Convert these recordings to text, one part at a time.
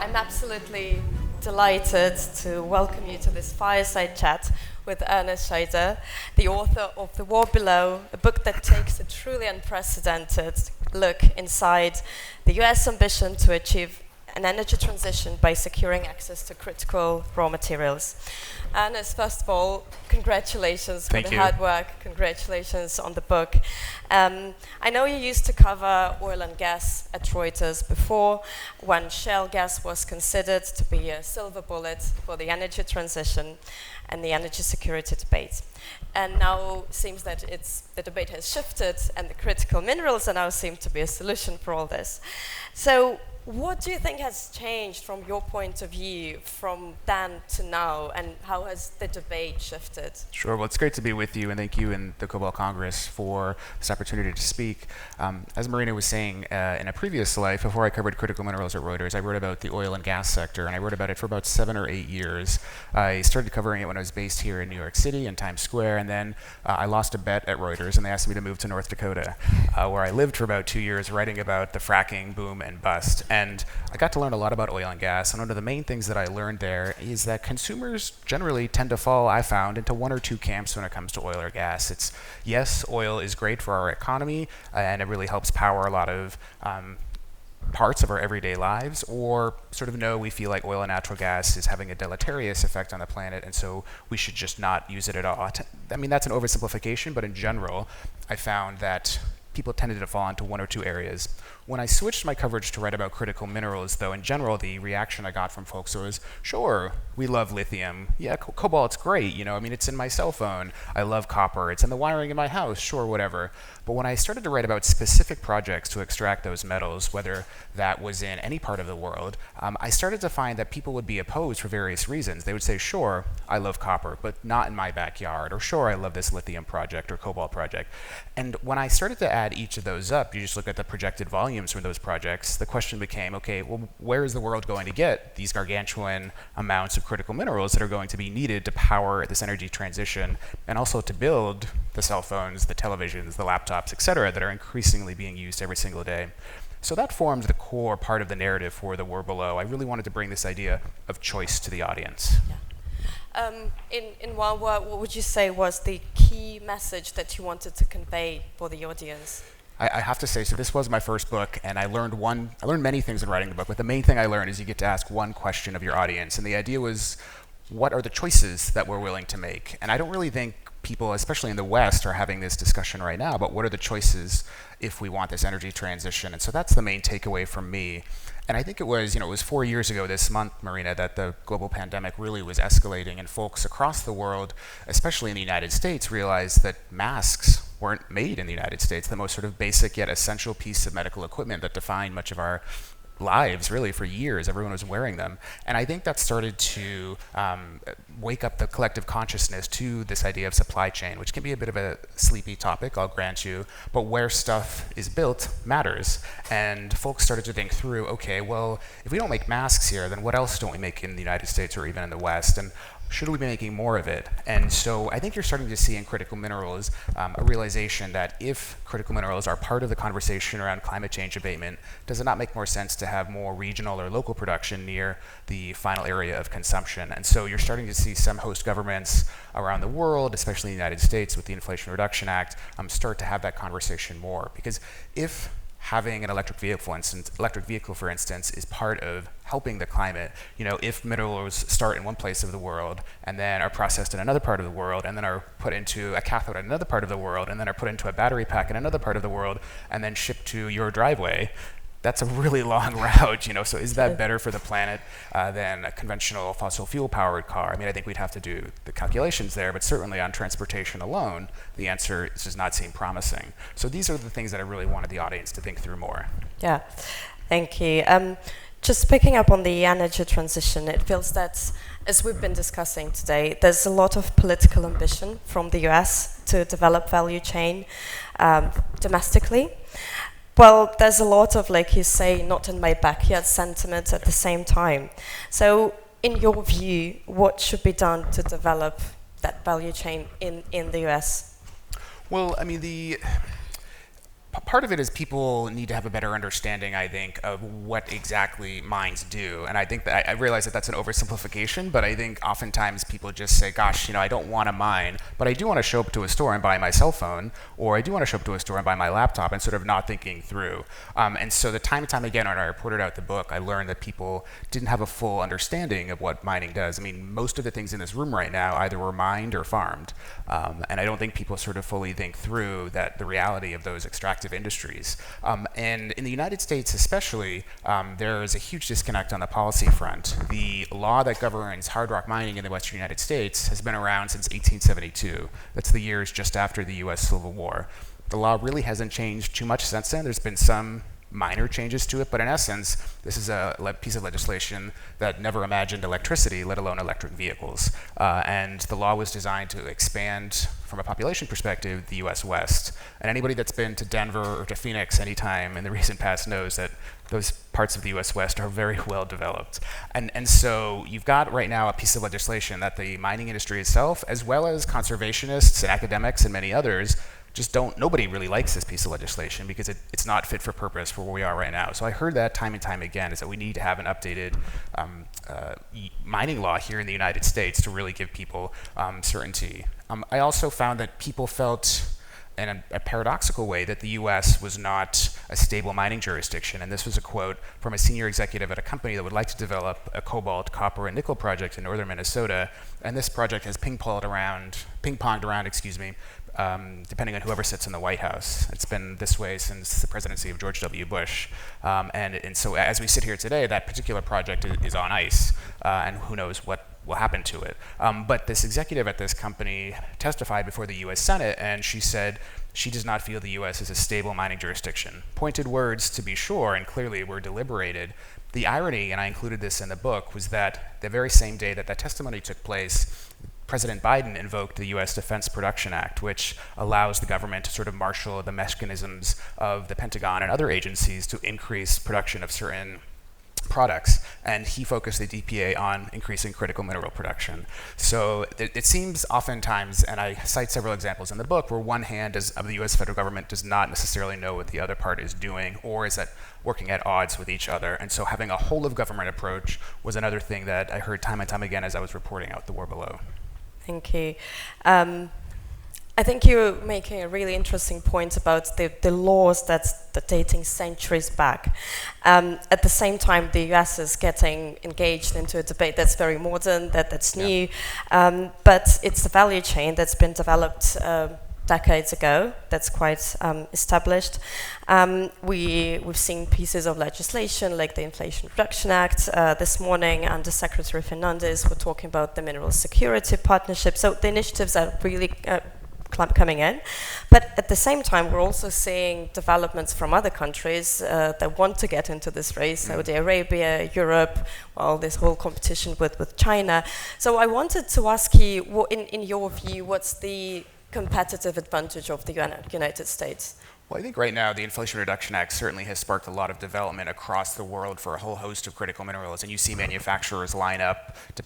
I'm absolutely delighted to welcome you to this fireside chat with Ernest Scheyder, the author of The War Below, a book that takes a truly unprecedented look inside the US ambition to achieve an energy transition by securing access to critical raw materials. Ernest, first of all, congratulations for the hard work. Congratulations on the book. I know you used to cover oil and gas at Reuters before, when shale gas was considered to be a silver bullet for the energy transition and the energy security debate. And now it seems that the debate has shifted and the critical minerals are now seem to be a solution for all this. So what do you think has changed from your point of view from then to now, and how has the debate shifted? Sure. Well, it's great to be with you, and thank you and the Cobalt Congress for this opportunity to speak. As Marina was saying, in a previous life, before I covered critical minerals at Reuters, I wrote about the oil and gas sector, and I wrote about it for about 7 or 8 years. I started covering it when I was based here in New York City in Times Square, and then I lost a bet at Reuters, and they asked me to move to North Dakota, where I lived for about 2 years writing about the fracking boom and bust. And I got to learn a lot about oil and gas, and one of the main things that I learned there is that consumers generally tend to fall, I found, into one or two camps when it comes to oil or gas. It's, yes, oil is great for our economy, and it really helps power a lot of parts of our everyday lives, or sort of no, we feel like oil and natural gas is having a deleterious effect on the planet, and so we should just not use it at all. I mean, that's an oversimplification, but in general, I found that people tended to fall into one or two areas. When I switched my coverage to write about critical minerals, though, in general, the reaction I got from folks was, sure, we love lithium. Yeah, cobalt's great, I mean, it's in my cell phone. I love copper. It's in the wiring in my house, sure, whatever. But when I started to write about specific projects to extract those metals, whether that was in any part of the world, I started to find that people would be opposed for various reasons. They would say, sure, I love copper, but not in my backyard, or sure, I love this lithium project or cobalt project. And when I started to add each of those up, you just look at the projected volumes for those projects, the question became, okay, well, where is the world going to get these gargantuan amounts of critical minerals that are going to be needed to power this energy transition, and also to build the cell phones, the televisions, the laptops, et cetera, that are increasingly being used every single day? So that formed the core part of the narrative for The War Below. I really wanted to bring this idea of choice to the audience. Yeah. In one word, what would you say was the key message that you wanted to convey for the audience? I have to say, so this was my first book, and I learned many things in writing the book, but the main thing I learned is you get to ask one question of your audience, and the idea was, what are the choices that we're willing to make? And I don't really think people, especially in the West, are having this discussion right now, but what are the choices if we want this energy transition? And so that's the main takeaway from me. And I think it was 4 years ago this month, Marina, that the global pandemic really was escalating, and folks across the world, especially in the United States, realized that masks weren't made in the United States, the most sort of basic yet essential piece of medical equipment that defined much of our lives, really, for years. Everyone was wearing them. And I think that started to wake up the collective consciousness to this idea of supply chain, which can be a bit of a sleepy topic, I'll grant you, but where stuff is built matters. And folks started to think through, okay, well, if we don't make masks here, then what else don't we make in the United States or even in the West? And should we be making more of it? And so I think you're starting to see in critical minerals a realization that if critical minerals are part of the conversation around climate change abatement, does it not make more sense to have more regional or local production near the final area of consumption? And so you're starting to see some host governments around the world, especially in the United States with the Inflation Reduction Act, start to have that conversation more. Because if having an electric vehicle, for instance, is part of helping the climate. If minerals start in one place of the world and then are processed in another part of the world and then are put into a cathode in another part of the world and then are put into a battery pack in another part of the world and then shipped to your driveway, that's a really long route, so is that better for the planet than a conventional fossil fuel powered car? I mean, I think we'd have to do the calculations there, but certainly on transportation alone, the answer does not seem promising. So these are the things that I really wanted the audience to think through more. Yeah, thank you. Just picking up on the energy transition, it feels that, as we've been discussing today, there's a lot of political ambition from the US to develop value chain domestically. Well, there's a lot of, like you say, not in my backyard sentiment at the same time. So in your view, what should be done to develop that value chain in the US? Well, I mean, part of it is people need to have a better understanding, I think, of what exactly mines do. And I think that I realize that that's an oversimplification, but I think oftentimes people just say, gosh, I don't want to mine, but I do want to show up to a store and buy my cell phone, or I do want to show up to a store and buy my laptop, and sort of not thinking through. And so the time and time again, when I reported out the book, I learned that people didn't have a full understanding of what mining does. I mean, most of the things in this room right now either were mined or farmed. And I don't think people sort of fully think through that the reality of those extractive industries. And in the United States especially, there is a huge disconnect on the policy front. The law that governs hard rock mining in the Western United States has been around since 1872. That's the years just after the US Civil War. The law really hasn't changed too much since then. There's been some minor changes to it, but in essence, this is a piece of legislation that never imagined electricity, let alone electric vehicles. And the law was designed to expand, from a population perspective, the US West. And anybody that's been to Denver or to Phoenix anytime in the recent past knows that those parts of the US West are very well developed. And so you've got right now a piece of legislation that the mining industry itself, as well as conservationists and academics and many others, nobody really likes this piece of legislation because it's not fit for purpose for where we are right now. So I heard that time and time again, is that we need to have an updated mining law here in the United States to really give people certainty. I also found that people felt in a paradoxical way that the US was not a stable mining jurisdiction. And this was a quote from a senior executive at a company that would like to develop a cobalt, copper, and nickel project in northern Minnesota. And this project has ping-ponged around, depending on whoever sits in the White House. It's been this way since the presidency of George W. Bush. And so as we sit here today, that particular project is on ice, and who knows what will happen to it. But this executive at this company testified before the US Senate, and she said she does not feel the US is a stable mining jurisdiction. Pointed words, to be sure, and clearly were deliberated. The irony, and I included this in the book, was that the very same day that that testimony took place, President Biden invoked the U.S. Defense Production Act, which allows the government to sort of marshal the mechanisms of the Pentagon and other agencies to increase production of certain products, and he focused the DPA on increasing critical mineral production. So it seems oftentimes, and I cite several examples in the book, where one hand of the US federal government does not necessarily know what the other part is doing, or is working at odds with each other. And so having a whole of government approach was another thing that I heard time and time again as I was reporting out The War Below. Thank you. I think you're making a really interesting point about the laws that's dating centuries back. At the same time, the US is getting engaged into a debate that's very modern, that's new, but it's a value chain that's been developed decades ago, that's quite established. We've seen pieces of legislation like the Inflation Reduction Act. This morning, Under Secretary Fernandez were talking about the Mineral Security Partnership. So the initiatives are really coming in. But at the same time, we're also seeing developments from other countries that want to get into this race, Saudi Arabia, Europe, well, this whole competition with China. So I wanted to ask you, in your view, what's the competitive advantage of the United States? Well, I think right now the Inflation Reduction Act certainly has sparked a lot of development across the world for a whole host of critical minerals, and you see manufacturers line up to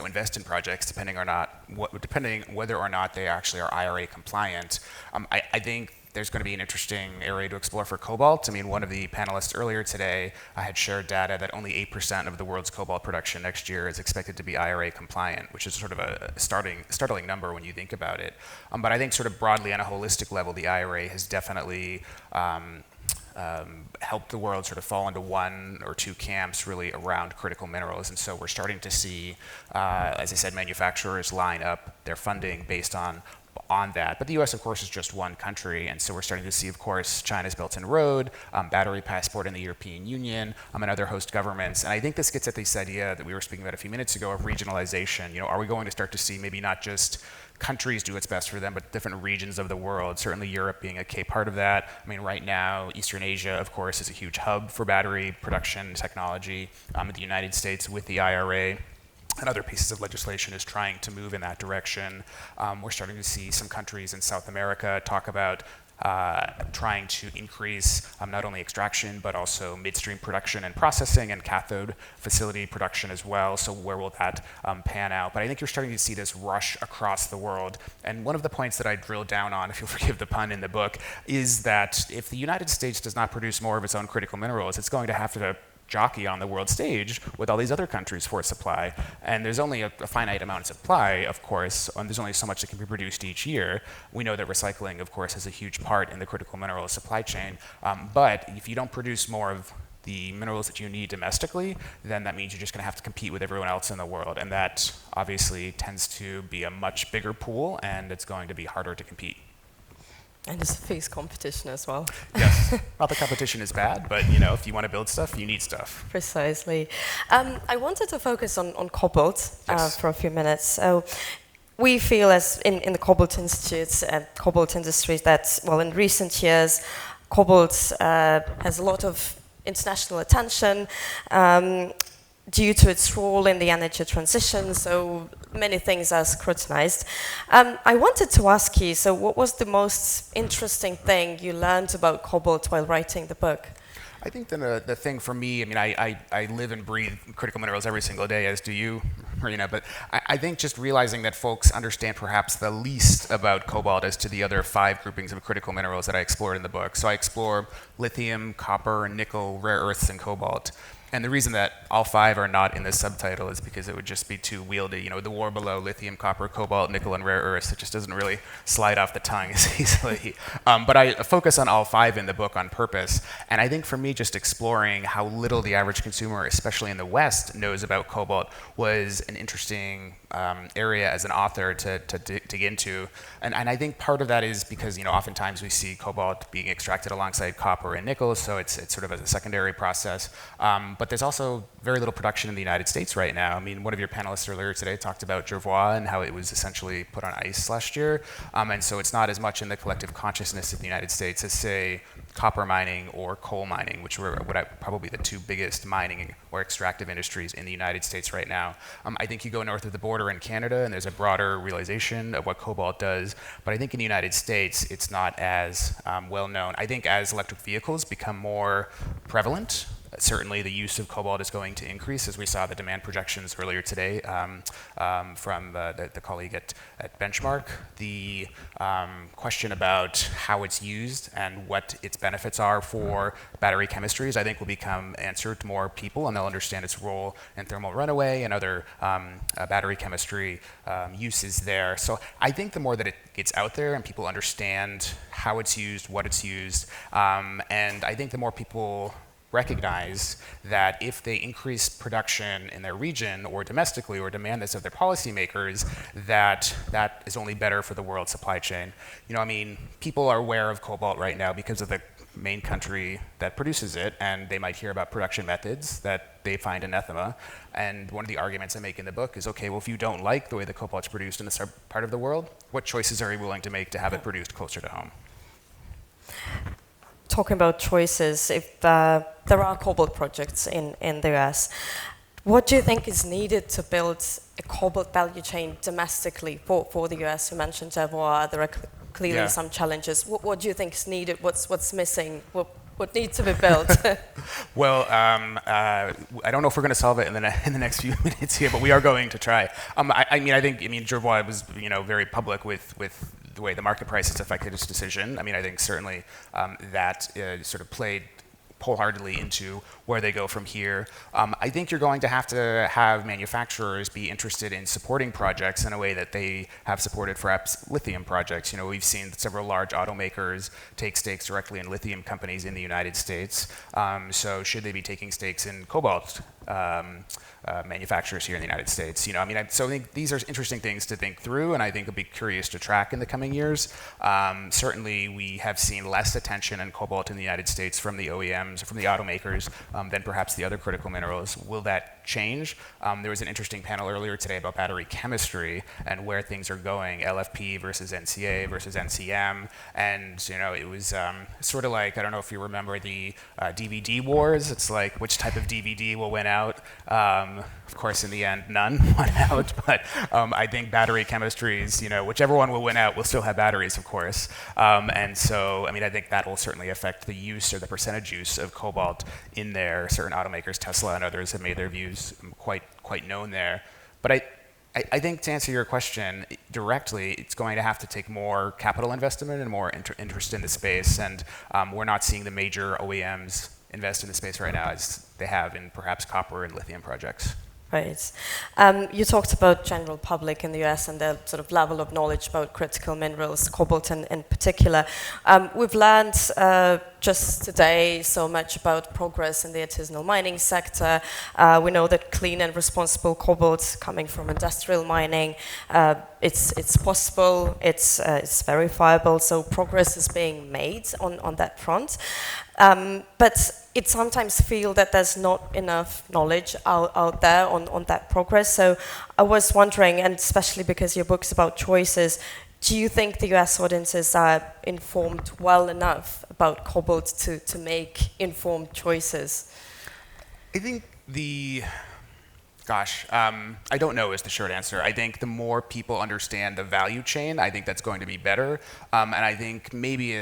invest in projects depending whether or not they actually are IRA compliant. I think there's going to be an interesting area to explore for cobalt. I mean, one of the panelists earlier today had shared data that only 8% of the world's cobalt production next year is expected to be IRA compliant, which is sort of a startling number when you think about it. But I think sort of broadly on a holistic level, the IRA has definitely helped the world sort of fall into one or two camps really around critical minerals. And so we're starting to see, as I said, manufacturers line up their funding based on that. But the US, of course, is just one country, and so we're starting to see, of course, China's Belt and Road, battery passport in the European Union, and other host governments. And I think this gets at this idea that we were speaking about a few minutes ago of regionalization. Are we going to start to see maybe not just countries do what's best for them, but different regions of the world, certainly Europe being a key part of that. I mean, right now, Eastern Asia, of course, is a huge hub for battery production technology. The United States, with the IRA, and other pieces of legislation, is trying to move in that direction. We're starting to see some countries in South America talk about trying to increase not only extraction but also midstream production and processing and cathode facility production as well. So where will that pan out? But I think you're starting to see this rush across the world. And one of the points that I drilled down on, if you'll forgive the pun in the book, is that if the United States does not produce more of its own critical minerals, it's going to have to jockey on the world stage with all these other countries for supply. And there's only a finite amount of supply, of course, and there's only so much that can be produced each year. We know that recycling, of course, has a huge part in the critical mineral supply chain. But if you don't produce more of the minerals that you need domestically, then that means you're just going to have to compete with everyone else in the world. And that obviously tends to be a much bigger pool, and it's going to be harder to compete. And it's a fierce competition as well. Yes. Not that competition is bad, but you know, if you want to build stuff, you need stuff. Precisely. I wanted to focus on cobalt Yes. for a few minutes. So we feel as in the Cobalt Institute and cobalt industries that, well, in recent years, cobalt has a lot of international attention due to its role in the energy transition, so many things are scrutinized. I wanted to ask you, so what was the most interesting thing you learned about cobalt while writing the book? I think the thing for me, I mean, I live and breathe critical minerals every single day, as do you, Marina, but I think just realizing that folks understand perhaps the least about cobalt as to the other 5 groupings of critical minerals that I explored in the book. So I explore lithium, copper, nickel, rare earths, and cobalt. And the reason that all 5 are not in this subtitle is because it would just be too wieldy. You know, the war below, lithium, copper, cobalt, nickel, and rare earths, it just doesn't really slide off the tongue as easily. But I focus on all 5 in the book on purpose. And I think for me, just exploring how little the average consumer, especially in the West, knows about cobalt was an interesting area as an author to dig into. And I think part of that is because, you know, oftentimes we see cobalt being extracted alongside copper and nickel, so it's sort of a secondary process. But there's also very little production in the United States right now. I mean, one of your panelists earlier today talked about Jervois and how it was essentially put on ice last year. And so it's not as much in the collective consciousness of the United States as, say, copper mining or coal mining, which were probably the 2 biggest mining or extractive industries in the United States right now. I think you go north of the border in Canada and there's a broader realization of what cobalt does, but I think in the United States it's not as well known. I think as electric vehicles become more prevalent, certainly the use of cobalt is going to increase, as we saw the demand projections earlier today from the colleague at Benchmark. The question about how it's used and what its benefits are for battery chemistries, I think, will become answered to more people, and they'll understand its role in thermal runaway and other battery chemistry uses there. So I think the more that it gets out there and people understand how it's used, what it's used, and I think the more people recognize that if they increase production in their region or domestically or demand this of their policymakers, that is only better for the world supply chain. You know, I mean, people are aware of cobalt right now because of the main country that produces it, and they might hear about production methods that they find anathema. And one of the arguments I make in the book is, okay, well, if you don't like the way the cobalt's produced in this part of the world, what choices are you willing to make to have it produced closer to home? Talking about choices, if there are cobalt projects in the US, what do you think is needed to build a cobalt value chain domestically for the US? You mentioned Jervois, there are clearly some challenges. What do you think is needed? What's missing? What needs to be built? Well, I don't know if we're going to solve it in the next few minutes here, but we are going to try. I mean, Jervois was, you know, very public with the way the market price has affected its decision. I mean, I think certainly that sort of played wholeheartedly into where they go from here. I think you're going to have manufacturers be interested in supporting projects in a way that they have supported perhaps lithium projects. You know, we've seen several large automakers take stakes directly in lithium companies in the United States. So should they be taking stakes in cobalt manufacturers here in the United States? You know, I mean, so I think these are interesting things to think through, and I think it'll be curious to track in the coming years. Certainly, we have seen less attention in cobalt in the United States from the OEMs, from the automakers, than perhaps the other critical minerals. Will that change? There was an interesting panel earlier today about battery chemistry and where things are going, LFP versus NCA versus NCM, and you know, it was sort of like, I don't know if you remember the DVD wars. It's like, which type of DVD will win out. Of course, in the end, none won out. But I think battery chemistries, whichever one will win out, will still have batteries, of course. And so, I think that will certainly affect the use or the percentage use of cobalt in there. Certain automakers, Tesla and others, have made their views quite known there. But I think to answer your question directly, it's going to have to take more capital investment and more interest in the space. And we're not seeing the major OEMs invest in the space right now as they have in perhaps copper and lithium projects. Right. You talked about general public in the US and the sort of level of knowledge about critical minerals, cobalt in particular. We've learned just today so much about progress in the artisanal mining sector. We know that clean and responsible cobalt coming from industrial mining, it's possible, it's verifiable, so progress is being made on that front. But it sometimes feels that there's not enough knowledge out there on that progress. So I was wondering, and especially because your book's about choices, do you think the US audiences are informed well enough about cobalt to make informed choices? I think I don't know is the short answer. I think the more people understand the value chain, I think that's going to be better. And I think maybe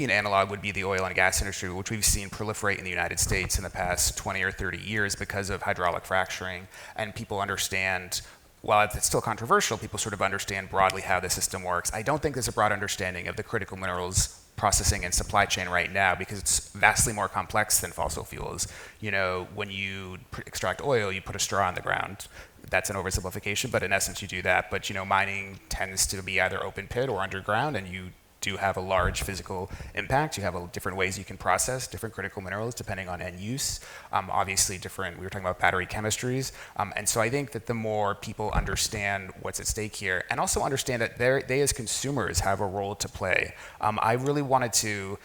an analog would be the oil and gas industry, which we've seen proliferate in the United States in the past 20 or 30 years because of hydraulic fracturing. And people understand, while it's still controversial, people sort of understand broadly how the system works. I don't think there's a broad understanding of the critical minerals processing and supply chain right now because it's vastly more complex than fossil fuels. When you extract oil, you put a straw on the ground. That's an oversimplification, but in essence you do that. But mining tends to be either open pit or underground, and you do have a large physical impact. You have different ways you can process different critical minerals depending on end use. Obviously we were talking about battery chemistries. And so I think that the more people understand what's at stake here, and also understand that they as consumers have a role to play. I really wanted to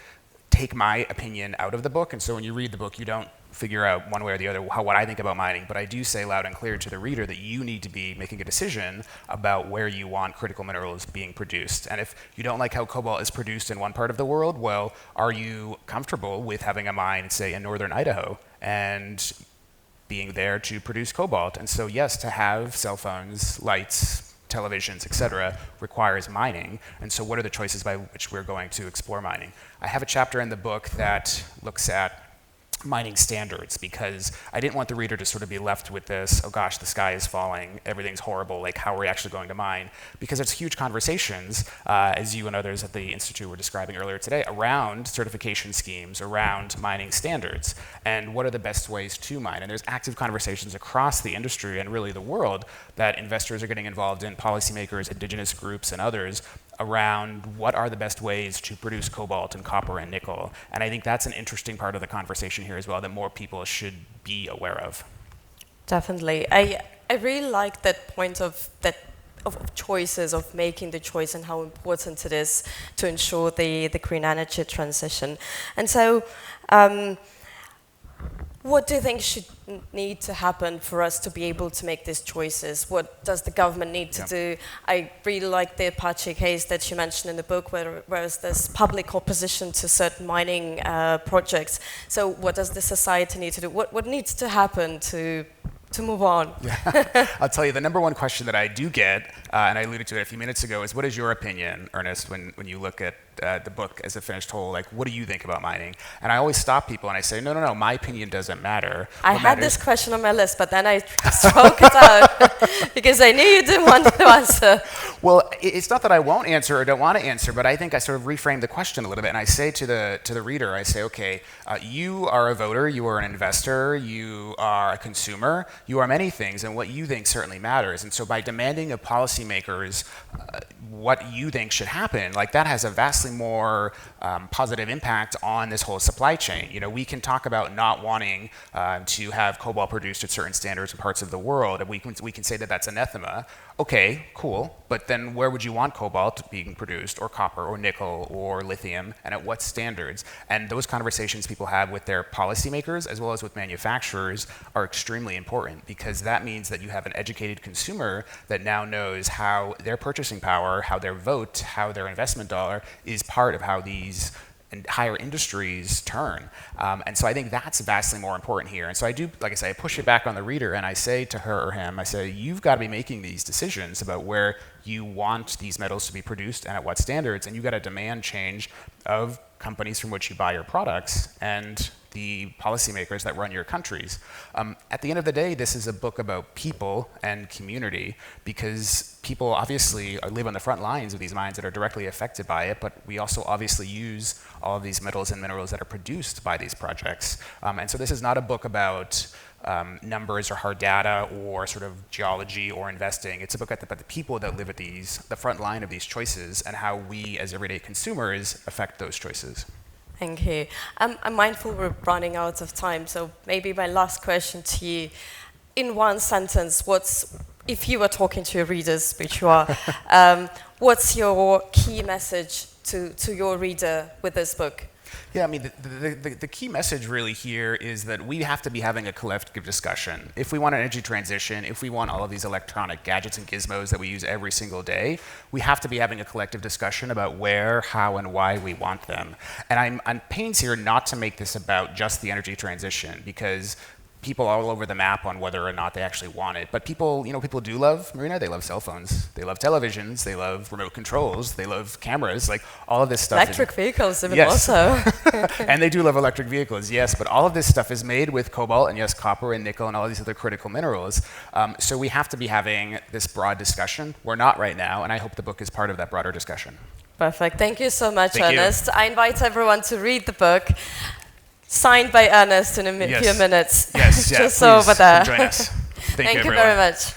take my opinion out of the book, and so when you read the book, you don't figure out one way or the other what I think about mining, but I do say loud and clear to the reader that you need to be making a decision about where you want critical minerals being produced. And if you don't like how cobalt is produced in one part of the world, well, are you comfortable with having a mine, say, in northern Idaho, and being there to produce cobalt? And so yes, to have cell phones, lights, televisions, etc., requires mining. And so what are the choices by which we're going to explore mining? I have a chapter in the book that looks at mining standards, because I didn't want the reader to sort of be left with this, oh gosh, the sky is falling, everything's horrible, like how are we actually going to mine? Because there's huge conversations, as you and others at the Institute were describing earlier today, around certification schemes, around mining standards, and what are the best ways to mine. And there's active conversations across the industry and really the world that investors are getting involved in, policymakers, indigenous groups, and others, around what are the best ways to produce cobalt and copper and nickel. And I think that's an interesting part of the conversation here as well that more people should be aware of. Definitely. I really like that point of choices, of making the choice and how important it is to ensure the green energy transition. And so what do you think should need to happen for us to be able to make these choices? What does the government need to do? I really like the Apache case that you mentioned in the book, where there's public opposition to certain mining projects. So what does the society need to do? What needs to happen to move on? Yeah. I'll tell you, the number one question that I do get, and I alluded to it a few minutes ago, is what is your opinion, Ernest, when you look at the book as a finished whole? Like, what do you think about mining? And I always stop people and I say, no, my opinion doesn't matter. I had this question on my list, but then I spoke it out because I knew you didn't want to answer. Well, it's not that I won't answer or don't want to answer, but I think I sort of reframe the question a little bit, and I say to the reader, I say, okay, you are a voter, you are an investor, you are a consumer, you are many things, and what you think certainly matters. And so by demanding of policymakers what you think should happen, like that has a vastly more positive impact on this whole supply chain. We can talk about not wanting to have cobalt produced at certain standards in parts of the world, and we can say that that's anathema. Okay, cool, but then where would you want cobalt being produced, or copper, or nickel, or lithium, and at what standards? And those conversations people have with their policymakers as well as with manufacturers are extremely important, because that means that you have an educated consumer that now knows how their purchasing power, how their vote, how their investment dollar is part of how these and higher industries turn. And so I think that's vastly more important here. And so I do, like I say, I push it back on the reader and I say to her or him, I say, you've got to be making these decisions about where you want these metals to be produced and at what standards, and you've got to demand change of companies from which you buy your products and the policymakers that run your countries. At the end of the day, this is a book about people and community, because people obviously live on the front lines of these mines that are directly affected by it, but we also obviously use all of these metals and minerals that are produced by these projects. And so this is not a book about numbers or hard data or sort of geology or investing. It's a book about the people that live at the front line of these choices, and how we as everyday consumers affect those choices. Thank you. I'm mindful we're running out of time, so maybe my last question to you. In one sentence, if you were talking to your readers, which you are, what's your key message to your reader with this book? Yeah, I mean, the key message really here is that we have to be having a collective discussion. If we want an energy transition, if we want all of these electronic gadgets and gizmos that we use every single day, we have to be having a collective discussion about where, how, and why we want them. And I'm on pains here not to make this about just the energy transition, because people all over the map on whether or not they actually want it. But people do love, Marina, they love cell phones, they love televisions, they love remote controls, they love cameras, like all of this stuff. Electric vehicles even yes. also. And they do love electric vehicles, yes, but all of this stuff is made with cobalt and yes, copper and nickel and all these other critical minerals. So we have to be having this broad discussion. We're not right now, and I hope the book is part of that broader discussion. Perfect. Thank you so much, Thank Ernest. you. I invite everyone to read the book. Signed by Ernest in a few minutes. Yes, yeah, Just please over there. come join us. Thank you, Thank you everyone. very much.